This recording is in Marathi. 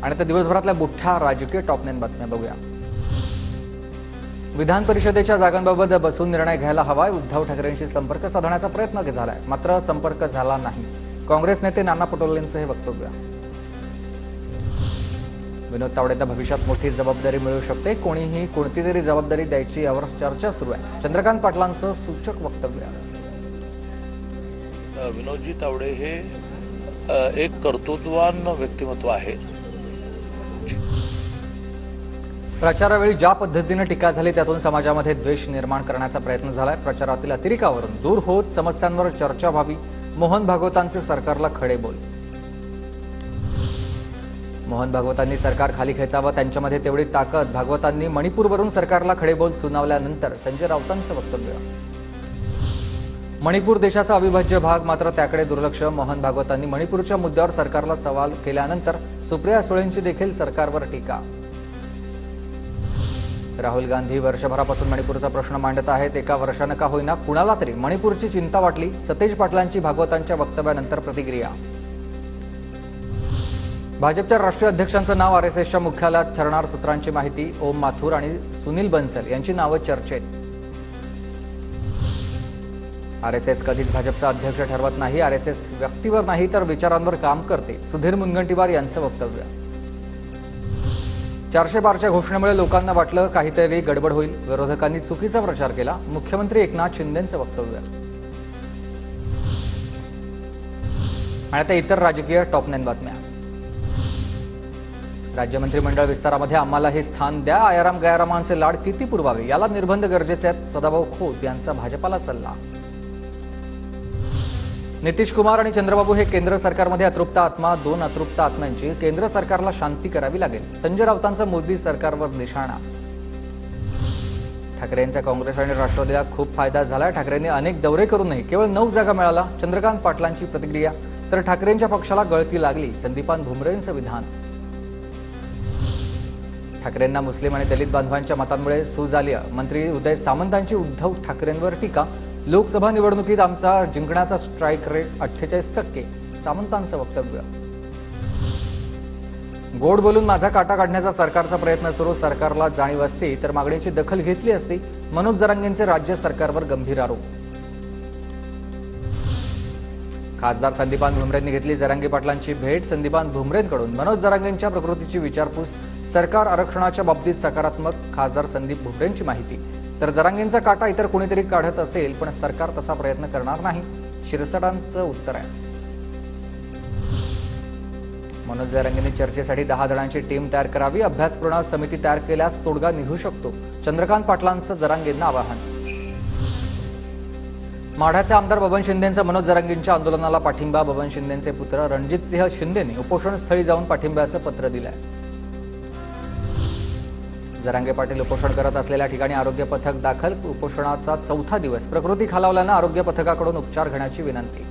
आणि आता दिवसभरातल्या मोठ्या राजकीय टॉप 9 बातम्या बघूया। विधान परिषदेच्या जागांबाबत बसून निर्णय घ्यायला हवाय। उद्धव ठाकरेंशी संपर्क साधण्याचा प्रयत्न झालाय, मात्र संपर्क झाला नाही। काँग्रेस नेते नाना पटोलेंचं हे वक्तव्य। विनोद तावडेंना भविष्यात मोठी जबाबदारी मिळू शकते, कोणीही कोणती तरी जबाबदारी द्यायची यावर चर्चा सुरू आहे। चंद्रकांत पाटलांचं सूचक वक्तव्य। विनोदजी तावडे हे एक कर्तृत्ववान व्यक्तिमत्व आहे। प्रचारावेळी ज्या पद्धतीने टीका झाली त्यातून समाजामध्ये द्वेष निर्माण करण्याचा प्रयत्न झालाय। प्रचारातील अतिरेकावरून दूर होत समस्यांवर चर्चा व्हावी। मोहन भागवतांचे सरकारला खडे बोल। मोहन भागवतांनी सरकार खाली खेचावं, त्यांच्यामध्ये तेवढी ताकद। भागवतांनी मणिपूरवरून सरकारला खडे बोल सुनावल्यानंतर संजय राऊतांचं वक्तव्य। मणिपूर देशाचा अविभाज्य भाग, मात्र त्याकडे दुर्लक्ष। मोहन भागवतांनी मणिपूरच्या मुद्द्यावर सरकारला सवाल केल्यानंतर सुप्रिया सुळेंची देखील सरकारवर टीका। राहुल गांधी वर्षभरापासून मणिपूरचा प्रश्न मांडत आहेत। एका वर्षानं का होईना कुणाला तरी मणिपूरची चिंता वाटली। सतेज पाटलांची भागवतांच्या वक्तव्यानंतर प्रतिक्रिया। भाजपच्या राष्ट्रीय अध्यक्षांचं नाव आरएसएसच्या मुख्यालयात ठरणार, सूत्रांची माहिती। ओम माथुर आणि सुनील बन्सल यांची नावं चर्चेत। आरएसएस कधीच भाजपचा अध्यक्ष ठरवत नाही। आरएसएस व्यक्तीवर नाही तर विचारांवर काम करते, सुधीर मुनगंटीवार यांचं वक्तव्य। 400 पारच्या घोषणेमुळे लोकांना वाटलं काहीतरी गडबड होईल, विरोधकांनी चुकीचा प्रचार केला, मुख्यमंत्री एकनाथ शिंदेंचं वक्तव्य। आणि आता इतर राजकीय टॉप 9 बातम्या। राज्य मंत्रिमंडळ विस्तारामध्ये आम्हाला हे स्थान द्या, आयाराम गयारामांचे लाड किती पुरवावे याला निर्बंध गरजेचे आहेत, सदाभाऊ खोत यांचा भाजपाला सल्ला। नितीश कुमार आणि चंद्रबाबू हे केंद्र सरकारमध्ये अतृप्त आत्मा, 2 अतृप्त आत्म्यांची केंद्र सरकारला शांती करावी लागेल, संजय राऊतांचा मोदी सरकारवर निशाणा। ठाकरेंचा काँग्रेस आणि राष्ट्रवादीला खूप फायदा झाला, ठाकरेंनी अनेक दौरे करूनही केवळ 9 जागा मिळाला, चंद्रकांत पाटलांची प्रतिक्रिया। तर ठाकरेंच्या पक्षाला गळती लागली, संदीपान भुमरेंचं विधान। ठाकरेंना मुस्लिम आणि दलित बांधवांच्या मतांमुळे सूज आली, मंत्री उदय सामंतांची उद्धव ठाकरेंवर टीका। लोकसभा निवडणुकीत आमचा जिंकण्याचा स्ट्राईक रेट 48%, सामंतांचं वक्तव्य। गोड बोलून माझा काटा काढण्याचा सरकारचा प्रयत्न सुरू, सरकारला जाणीव असती तर मागणीची दखल घेतली असती, मनोज जरांगेंचे राज्य सरकारवर गंभीर आरोप। खासदार संदीपान भुमरेंनी घेतली जरांगे पाटलांची भेट, संदीपान भुमरेंकडून मनोज जरांगेंच्या प्रकृतीची विचारपूस। सरकार आरक्षणाच्या बाबतीत सकारात्मक, खासदार संदीप भुमरेंची माहिती। तर जरांगेंचा काटा इतर कोणीतरी काढत असेल पण सरकार तसा प्रयत्न करणार नाही, शिरसाटांचं उत्तर आहे। मनोज जरांगेंनी चर्चेसाठी 10 जणांची टीम तयार करावी, अभ्यासपूर्ण समिती तयार केल्यास तोडगा निघू शकतो, चंद्रकांत पाटलांचं जरांगेंना आवाहन। माढ्याचे आमदार बबन शिंदेंचा मनोज जरांगेंच्या आंदोलनाला पाठिंबा, बबन शिंदेंचे पुत्र रणजितसिंह शिंदेंनी उपोषणस्थळी जाऊन पाठिंब्याचं पत्र दिलंय। जरांगे पाटील उपोषण करत असलेल्या ठिकाणी आरोग्य पथक दाखल, उपोषणाचा 4था दिवस, प्रकृती खालावल्यानं आरोग्य पथकाकडून उपचार घेण्याची विनंती।